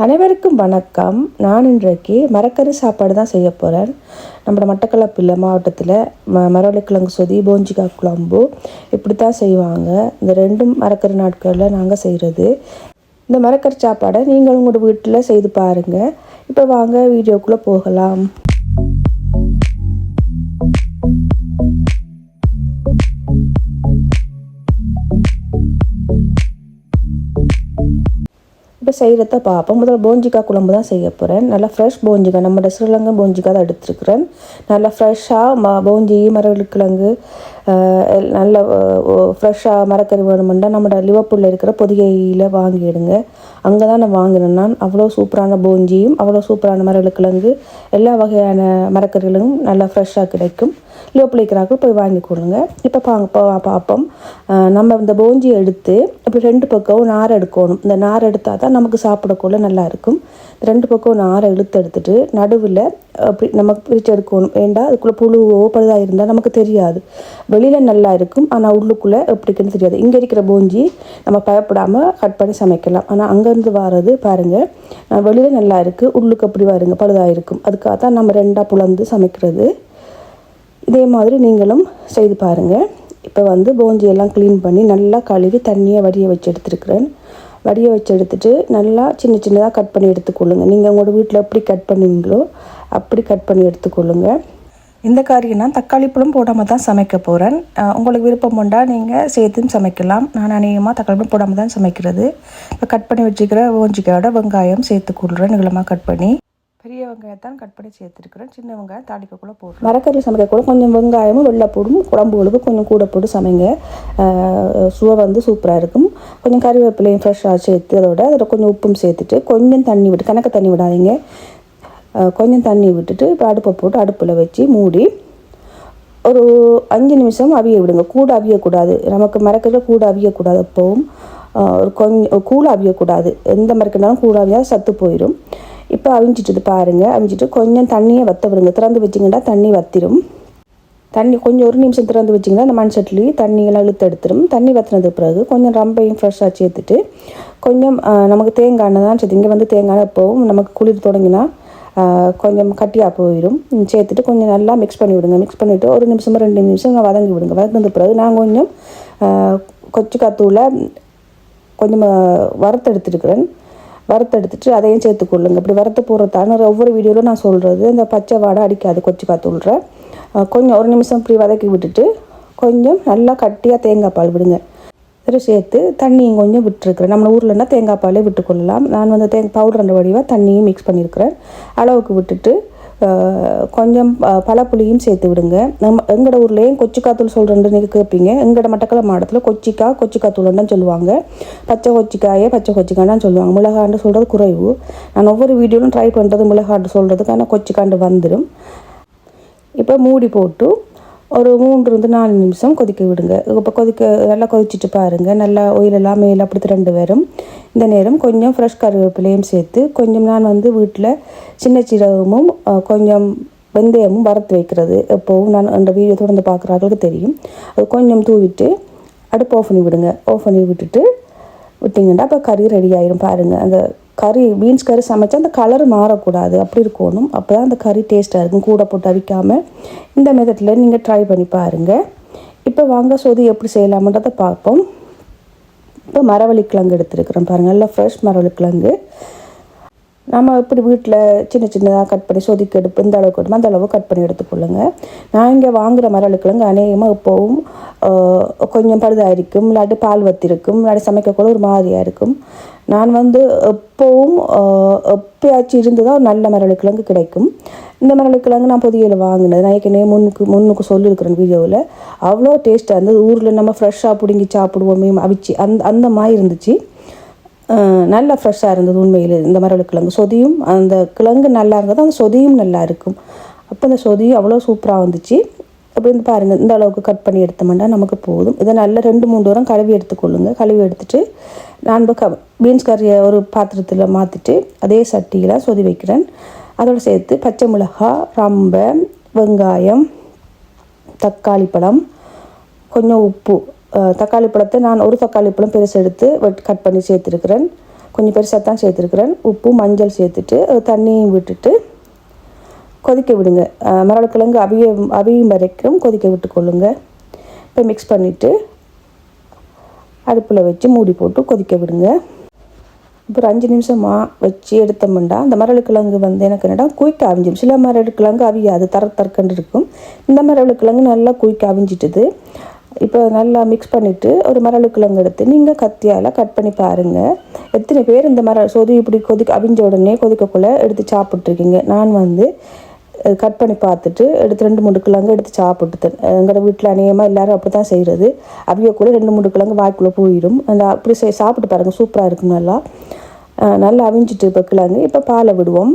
அனைவருக்கும் வணக்கம். நான் இன்றைக்கு மரக்கறி சாப்பாடு தான் செய்ய போகிறேன். நம்ம மட்டக்களப்பு மாவட்டத்தில் மரவள்ளிக்கிழங்கு சொதி, போஞ்சிக்காய் குழம்பு இப்படி தான் செய்வாங்க. இந்த ரெண்டும் மரக்கறி நாட்களில் நாங்கள் செய்கிறது. இந்த மரக்கறி சாப்பாடை நீங்களும் உங்களோட வீட்டில் செய்து பாருங்கள். இப்போ வாங்க வீடியோக்குள்ளே போகலாம். இப்போ செய்கிறத பார்ப்போம். முதல்ல போஞ்சிக்காய் குழம்பு தான் செய்ய போகிறேன். நல்லா ஃப்ரெஷ் போஞ்சிக்காய், நம்ம ஸ்ரீலங்கா போஞ்சிக்காய் தான் எடுத்துருக்குறேன். நல்லா ஃப்ரெஷ்ஷாக போஞ்சி, மரவள்ளிக்கிழங்கு நல்ல ஃப்ரெஷ்ஷாக மரக்கறி வேணுமெண்டா நம்மளோட லிவர்பூலில் இருக்கிற பொதிகையில் வாங்கிடுங்க. அங்கே தான் நான் வாங்கினேன். நான் அவ்வளோ சூப்பரான போஞ்சியும் அவ்வளோ சூப்பரான மரவள்ளிக்கிழங்கு எல்லா வகையான மரக்கறிகளும் நல்லா ஃப்ரெஷ்ஷாக கிடைக்கும். லிவர்பூலிக்கிறார்கள் போய் வாங்கி கொடுங்க. இப்போ பார்ப்போம். நம்ம இந்த போஞ்சி எடுத்து இப்படி ரெண்டு பக்கம் நார் எடுக்கணும். இந்த நார் எடுத்தால் தான் நமக்கு சாப்பிடக்குள்ள நல்லா இருக்கும். ரெண்டு பக்கம் நாரை எடுத்துட்டு நடுவில் அப்படி நமக்கு பிரித்து எடுக்கணும். ஏண்டா அதுக்குள்ளே புழுவோ பழுதாக இருந்தால் நமக்கு தெரியாது. வெளியில் நல்லா இருக்கும், ஆனால் உள்ளுக்குள்ளே எப்படிக்குன்னு தெரியாது. இங்கே இருக்கிற போஞ்சி நம்ம பயப்படாமல் கட் பண்ணி சமைக்கலாம். ஆனால் அங்கேருந்து வர்றது பாருங்கள், வெளியில் நல்லா இருக்குது, உள்ளுக்கு அப்படி வருங்க பழுதாக இருக்கும். அதுக்காக தான் நம்ம ரெண்டாக புலந்து சமைக்கிறது. இதே மாதிரி நீங்களும் செய்து பாருங்கள். இப்போ போஞ்சியெல்லாம் க்ளீன் பண்ணி நல்லா கழுவி தண்ணியை வடிய வச்சு எடுத்துருக்குறேன். வடிய வச்சு எடுத்துகிட்டு நல்லா சின்ன சின்னதாக கட் பண்ணி எடுத்துக்கொள்ளுங்க. நீங்கள் உங்களோட வீட்டில் எப்படி கட் பண்ணுவீங்களோ அப்படி கட் பண்ணி எடுத்துக்கொள்ளுங்க. இந்த காரியை நான் தக்காளி பழம் போடாமல் தான் சமைக்க போகிறேன். உங்களுக்கு விருப்பம் உண்டா நீங்கள் சேர்த்தும் சமைக்கலாம். நான் அநேகமாக தக்காளி பழம் போடாமல் தான் சமைக்கிறது. இப்போ கட் பண்ணி வச்சுக்கிற போஞ்சிக்காயோட வெங்காயம் சேர்த்துக்கொள்கிறேன். நீளமாக கட் பண்ணி. பெரிய வெங்காயத்தான் கட் பண்ணி சேர்த்துருக்குறேன். சின்ன வெங்காயம் தாளிக்கக்குள்ளே போடுறேன். மரக்கறி சமைக்கக்குள்ள கொஞ்சம் வெங்காயமும் வெள்ளைப்பூடும் குழம்புகளுக்கு கொஞ்சம் கூட போட்டு சமைங்க. சுவை சூப்பராக இருக்கும். கொஞ்சம் கறிவேப்பிலையும் ஃப்ரெஷ்ஷாக சேர்த்து அதில் கொஞ்சம் உப்பும் சேர்த்துட்டு கொஞ்சம் தண்ணி விட்டு, கணக்கு தண்ணி விடாதீங்க, கொஞ்சம் தண்ணி விட்டுட்டு இப்போ அடுப்பை போட்டு அடுப்பில் வச்சு மூடி ஒரு 5 நிமிஷம் அவிய விடுங்க. கூட அவியக்கூடாது. நமக்கு மரக்கறியில் கூட அவியக்கூடாது. எப்போவும் ஒரு கொஞ்சம் கூட அவியக்கூடாது. எந்த மரக்கறினாலும் கூட அவியா சத்து போயிடும். இப்போ அவிஞ்சிட்டு பாருங்கள். அவிஞ்சிட்டு கொஞ்சம் தண்ணியை வற்ற விடுங்க. திறந்து வச்சிங்கன்னா தண்ணி வற்றிடும். தண்ணி கொஞ்சம் 1 நிமிஷம் திறந்து வச்சிங்கன்னா அந்த மண் சட்லி தண்ணியெல்லாம் இழுத்து எடுத்துடும். தண்ணி வற்றினது பிறகு கொஞ்சம் ரம்பையும் ஃப்ரெஷ்ஷாக சேர்த்துட்டு கொஞ்சம் நமக்கு தேங்காய் எண்ணெய் தான் சேர்த்து. இங்கே தேங்காய் எப்போவும் நமக்கு குளிர் தொடங்கினா கொஞ்சம் கட்டியாக போயிடும். சேர்த்துட்டு கொஞ்சம் நல்லா மிக்ஸ் பண்ணி விடுங்க. மிக்ஸ் பண்ணிவிட்டு 1 நிமிஷம் 2 நிமிஷம் வதங்கி விடுங்க. வதங்கினது பிறகு நான் கொஞ்சம் கொச்சிக்காத்தூளை கொஞ்சம் வறுத்தெடுத்துருக்குறேன். வறுத்தெடுத்துட்டு அதையும் சேர்த்துக்கொள்ளுங்க. இப்படி வறுத்து போடுறதான ஒவ்வொரு வீடியோவில் நான் சொல்கிறது, இந்த பச்சை வாடை அடிக்காது கொச்சிக்காத்தூள்ற. கொஞ்சம் 1 நிமிஷம் இப்படி வதக்கி விட்டுட்டு கொஞ்சம் நல்லா கட்டியாக தேங்காய் பால் விடுங்க. இதில் சேர்த்து தண்ணியும் கொஞ்சம் விட்டுருக்குறேன். நம்ம ஊரில்னா தேங்காய் பாலே விட்டுக்கொள்ளலாம். நான் பவுடர் 2 வடிவாக தண்ணியும் மிக்ஸ் பண்ணியிருக்கிறேன். அளவுக்கு விட்டுட்டு கொஞ்சம் பழப்புளியும் சேர்த்து விடுங்க. நம்ம எங்களோட ஊர்லேயும் கொச்சிக்காத்தூள் சொல்கிறேன்னு நீங்கள் கேட்பீங்க. எங்களோட மட்டக்களப்பு மாவட்டத்தில் கொச்சிக்காத்தூள்னு சொல்லுவாங்க. பச்சை கொச்சிக்காய்ன்னு சொல்லுவாங்க. மிளகாண்டு சொல்கிறது குறைவு. நான் ஒவ்வொரு வீடியோவிலும் ட்ரை பண்ணுறது மிளகாண்டு சொல்கிறதுக்கு, ஆனால் கொச்சிக்காண்டு வந்துடும். இப்போ மூடி போட்டு ஒரு 3-4 நிமிஷம் கொதிக்க விடுங்க. இப்போ நல்லா கொதிச்சுட்டு பாருங்கள். நல்லா ஒயிலெல்லாம் மேலே அப்படி 2 வரும். இந்த நேரம் கொஞ்சம் ஃப்ரெஷ் கருவேப்பிலையும் சேர்த்து கொஞ்சம் நான் வீட்டில் சின்ன சீரகமும் கொஞ்சம் வெந்தயமும் வறுத்து வைக்கிறது. எப்போவும் நான் அந்த வீடியோ தொடர்ந்து பார்க்குறாங்களுக்கு தெரியும். அது கொஞ்சம் தூவிட்டு அடுப்பு ஆஃப் பண்ணி விடுங்க. ஆஃப் பண்ணி விட்டிங்கன்னா அப்போ கறி ரெடி ஆகிடும். பாருங்கள், அந்த கறி பீன்ஸ் கறி சமைச்சா அந்த கலர் மாறக்கூடாது, அப்படி இருக்கணும். அப்போ தான் அந்த கறி டேஸ்ட்டாக இருக்கும். கூட போட்டு அவிக்காமல் இந்த மெத்தடில் நீங்கள் ட்ரை பண்ணி பாருங்கள். இப்போ வாங்க சொதி எப்படி செய்யலாம்ன்றதை பார்ப்போம். இப்போ மரவள்ளிக்கிழங்கு எடுத்துருக்குறேன். பாருங்கள், நல்லா ஃப்ரெஷ் மரவள்ளிக்கிழங்கு. நம்ம இப்படி வீட்டில் சின்ன சின்னதாக கட் பண்ணி சொதிக்கு எடுப்பு இந்த அளவுக்கு எடுப்போம், அந்த அளவு கட் பண்ணி எடுத்துக்கொள்ளுங்க. நான் இங்கே வாங்குகிற மரவள்ளிக்கிழங்கு அநேகமாக எப்போவும் கொஞ்சம் பழுதாக இருக்கும், இல்லாட்டி பால் வத்திருக்கும், இல்லாட்டி சமைக்கக்கூட ஒரு மாதிரியாக இருக்கும். நான் எப்போவும் எப்பயாச்சும் இருந்து தான் ஒரு நல்ல மரவள்ளிக்கிழங்கு கிடைக்கும். இந்த மரவள்ளிக்கிழங்கு நான் பொதியில் வாங்கினது. நான் ஏற்கனவே முன்னுக்கு சொல்லியிருக்கிறேன் வீடியோவில். அவ்வளோ டேஸ்ட்டாக இருந்தது. ஊரில் நம்ம ஃப்ரெஷ்ஷாக பிடுங்கி சாப்பிடுவோமே அவிச்சு அந்த மாதிரி இருந்துச்சு. நல்லா ஃப்ரெஷ்ஷாக இருந்தது. உண்மையில் இந்த மரவள்ளிக்கிழங்கு சொதியும் அந்த கிழங்கு நல்லா இருந்தது, அந்த சொதியும் நல்லா இருக்கும். அப்போ அந்த சொதியும் அவ்வளோ சூப்பராக வந்துச்சு. அப்படி பாருங்கள், இந்த அளவுக்கு கட் பண்ணி எடுத்தோம்னா நமக்கு போதும். இதை நல்லா 2-3 தூரம் கழுவி எடுத்துக்கொள்ளுங்க. கழுவி எடுத்துட்டு நான் பீன்ஸ் கறியை ஒரு பாத்திரத்தில் மாற்றிட்டு அதே சட்டியில் சொதி வைக்கிறேன். அதோடு சேர்த்து பச்சை மிளகாய், ரம்பை, வெங்காயம், தக்காளி பழம், கொஞ்சம் உப்பு. தக்காளி பழத்தை நான் ஒரு தக்காளி பழம் பெருசு எடுத்து கட் பண்ணி சேர்த்துருக்கிறேன். கொஞ்சம் பெருசாக தான் சேர்த்துருக்குறேன். உப்பு மஞ்சள் சேர்த்துட்டு தண்ணியும் விட்டுட்டு கொதிக்க விடுங்க. மரவள்ளிக்கிழங்கு அவியும் வரைக்கும் கொதிக்க விட்டு கொள்ளுங்க. இப்போ மிக்ஸ் பண்ணிவிட்டு அடுப்பில் வச்சு மூடி போட்டு கொதிக்க விடுங்க. இப்போ ஒரு 5 நிமிஷமாக வச்சு எடுத்தோம்னா அந்த மரவள்ளிக்கிழங்கு எனக்கு என்னடா குயிக்காக அவிஞ்சிடும். சில மரவள்ளிக்கிழங்கு அவியாது, தரக்கண்டு இருக்கும். இந்த மரவள்ளிக்கிழங்கு நல்லா குயிக்காக அவிஞ்சிட்டுது. இப்போ நல்லா மிக்ஸ் பண்ணிவிட்டு ஒரு மரவள்ளிக்கிழங்கு எடுத்து நீங்கள் கத்தியால் கட் பண்ணி பாருங்கள். எத்தனை பேர் இந்த சொதி இப்படி அவிஞ்ச உடனே கொதிக்கக்குள்ளே எடுத்து சாப்பிட்ருக்கீங்க. நான் கட் பண்ணி பார்த்துட்டு எடுத்து 2-3 கிழங்கு எடுத்து சாப்பிட்டுட்டேன். எங்களோட வீட்டில் அநேகமாக எல்லோரும் அப்படி தான் செய்கிறது. அவியக்குள்ளே 2-3 கிழங்கு வாய்க்குள்ளே போயிடும். அந்த அப்படி சாப்பிட்டு பாருங்கள், சூப்பராக இருக்கும். நல்லா அவிஞ்சிட்டு இப்போ கிழங்கு இப்போ பாலை விடுவோம்.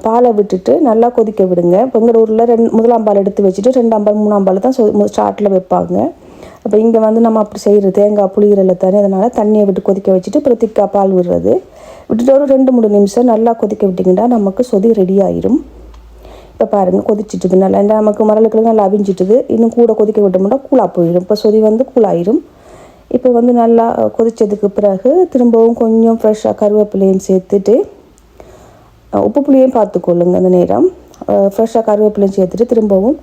பாலை விட்டுட்டு நல்லா கொதிக்க விடுங்க. இப்போ எங்கள் ஊரில் முதலாம் பால் எடுத்து வச்சுட்டு 2ஆம் பால் 3ஆம் பால் தான் ஸ்டார்ட்டில் வைப்பாங்க. அப்போ இங்கே நம்ம அப்படி செய்கிறது தேங்காய் புளியிறல தானே, அதனால் தண்ணியை விட்டு கொதிக்க வச்சுட்டு அப்புறம் திக்காக பால் விடுறது. விட்டுட்டு ஒரு 2-3 நிமிஷம் நல்லா கொதிக்க விட்டிங்கன்னா நமக்கு சொதி ரெடி ஆயிரும். இப்போ பாருங்கள் கொதிச்சிட்டுது நல்லா. நமக்கு மரவள்ளிக்கிழங்கு நல்லா அவிஞ்சிட்டுது. இன்னும் கூட கொதிக்க விட்டோம்னா கூழாக போயிடும். இப்போ சொதி கூழாயிரும். இப்போ நல்லா கொதித்ததுக்கு பிறகு திரும்பவும் கொஞ்சம் ஃப்ரெஷ்ஷாக கருவேப்பிலையும் சேர்த்துட்டு உப்பு புளியையும் பார்த்துக்கொள்ளுங்க. அந்த நேரம் ஃப்ரெஷ்ஷாக கருவேப்பிலையும் சேர்த்துட்டு திரும்பவும்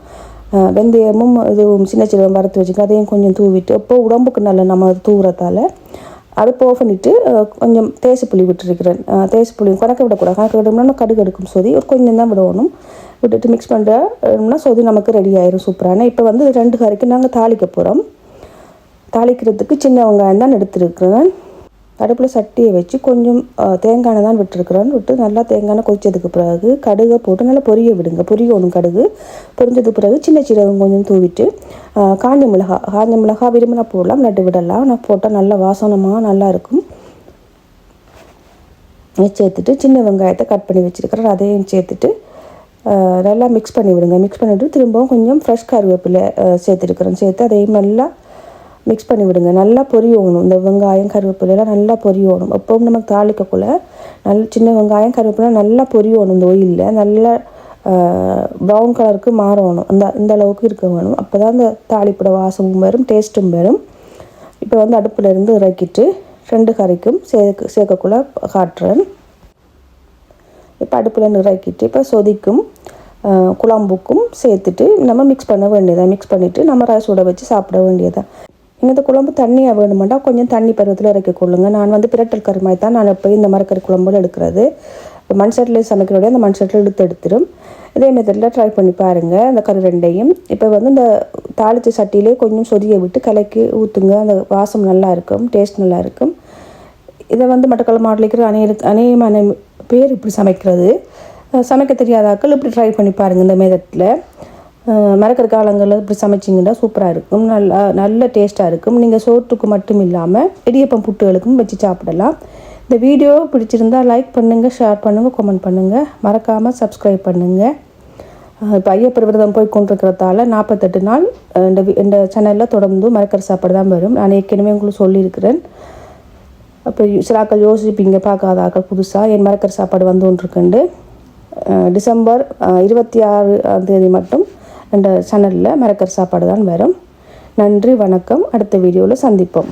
வெந்தயமும் இதுவும் சின்ன வறுத்து வச்சுக்க அதையும் கொஞ்சம் தூவிட்டு இப்போ உடம்புக்கு நல்ல நம்ம தூவுறதால அடுப்பு ஆஃப் பண்ணிவிட்டு கொஞ்சம் தேசிப்புளி விட்டுருக்கிறேன். தேசிப்புளி கணக்க விடக்கூடாது. கணக்க விடணும்னா கடுகு எடுக்கும் சொதி ஒரு கொஞ்சம் தான் விடணும். விட்டுட்டு மிக்ஸ் பண்ணுறோம்னா சொதி நமக்கு ரெடி ஆயிரும் சூப்பரான. இப்போ 2 கறிக்கு நாங்கள் தாளிக்க போகிறோம். தாளிக்கிறதுக்கு சின்ன வெங்காயம் தான் எடுத்துருக்கிறேன். அடுப்பில் சட்டியை வச்சு கொஞ்சம் தேங்காய் தான் விட்டுருக்குறேன். விட்டு நல்லா தேங்காய் கொதிச்சதுக்கு பிறகு கடுகை போட்டு நல்லா பொரியணும். கடுகு பொரிஞ்சதுக்கு பிறகு சின்ன சீரகம் கொஞ்சம் தூவிட்டு காஞ்ச மிளகா விரும்பினா போடலாம், நட்டு விடலாம். நான் போட்டால் நல்லா வாசனமாக நல்லாயிருக்கும். சேர்த்துட்டு சின்ன வெங்காயத்தை கட் பண்ணி வச்சுருக்கிறேன், அதையும் சேர்த்துட்டு நல்லா மிக்ஸ் பண்ணி விடுங்க. மிக்ஸ் பண்ணிவிட்டு திரும்பவும் கொஞ்சம் ஃப்ரெஷ் கருவேப்பிலை சேர்த்துருக்குறேன். சேர்த்து அதையும் நல்லா மிக்ஸ் பண்ணி விடுங்க. நல்லா பொரியணும். இந்த வெங்காயம் கருவேப்பிலையெல்லாம் நல்லா பொரியணும். எப்பவும் நமக்கு தாளிக்கக்குள்ள சின்ன வெங்காயம் கருவேப்பிலை நல்லா பொரியணும். இந்த ஒயிலில் நல்லா ப்ரௌன் கலருக்கு மாறணும். இந்த அளவுக்கு இருக்க வேணும். அப்போ தான் இந்த தாளிப்போட வாசமும் வரும், டேஸ்ட்டும் வரும். இப்போ அடுப்பில் இருந்து இறக்கிட்டு 2 கறிக்கும் சேர்க்கக்குள்ள காட்டுறேன். இப்போ அடுப்பில் இறக்கிட்டு இப்போ சொதிக்கும் குழம்புக்கும் சேர்த்துட்டு நம்ம மிக்ஸ் பண்ண வேண்டியதான். மிக்ஸ் பண்ணிவிட்டு நம்ம ரைஸோட வச்சு சாப்பிட வேண்டியதான். இந்த குழம்பு தண்ணியாக வேணுமெண்டா கொஞ்சம் தண்ணி பருவத்தில் இறக்கி கொள்ளுங்க. நான் பிரட்டல் கறி மாதிரி தான் நான் இப்போ இந்த மரக்கறி குழம்போடு எடுக்கிறது. இப்போ மண் சட்டில் சமைக்கிறோடைய அந்த மண் சட்டில் எடுத்துடும். இதே மெத்தடில் ட்ரை பண்ணி பாருங்கள் அந்த கறி ரெண்டையும். இப்போ இந்த தாளித்த சட்டியிலே கொஞ்சம் சொதியை விட்டு கலக்கி ஊற்றுங்க. அந்த வாசம் நல்லா இருக்கும், டேஸ்ட் நல்லா இருக்கும். இதை மட்டக்கள மாடலிக்கிற அநேகமான பேர் இப்படி சமைக்கிறது. சமைக்க தெரியாதாக்கள் இப்படி ட்ரை பண்ணி பாருங்கள். இந்த மெத்தடில் மரக்கறி காலங்களில் இப்படி சமைச்சிங்கன்னா சூப்பராக இருக்கும், நல்ல டேஸ்ட்டாக இருக்கும். நீங்கள் சோற்றுக்கு மட்டும் இல்லாமல் இடியப்பம் புட்டுகளுக்கும் வச்சு சாப்பிடலாம். இந்த வீடியோ பிடிச்சிருந்தால் லைக் பண்ணுங்கள், ஷேர் பண்ணுங்கள், கமெண்ட் பண்ணுங்கள். மறக்காமல் சப்ஸ்கிரைப் பண்ணுங்கள். இப்போ ஐயப்பர் விரதம் போய் கொண்டிருக்கிறதால 48 நாள் இந்த சேனலில் தொடர்ந்து மரக்கறி சாப்பாடு தான் வரும். நான் ஏற்கனவே உங்களுக்கு சொல்லியிருக்கிறேன். அப்போ சிலாக்கள் யோசிப்பீங்க பார்க்காதாக்கள் புதுசாக என் மரக்கறி சாப்பாடு கொண்டிருக்குண்டு. டிசம்பர் 26ஆம் தேதி மட்டும் இந்த சேனலில் மரக்கறி சாப்பாடு தான் வரும். நன்றி, வணக்கம். அடுத்த வீடியோவில் சந்திப்போம்.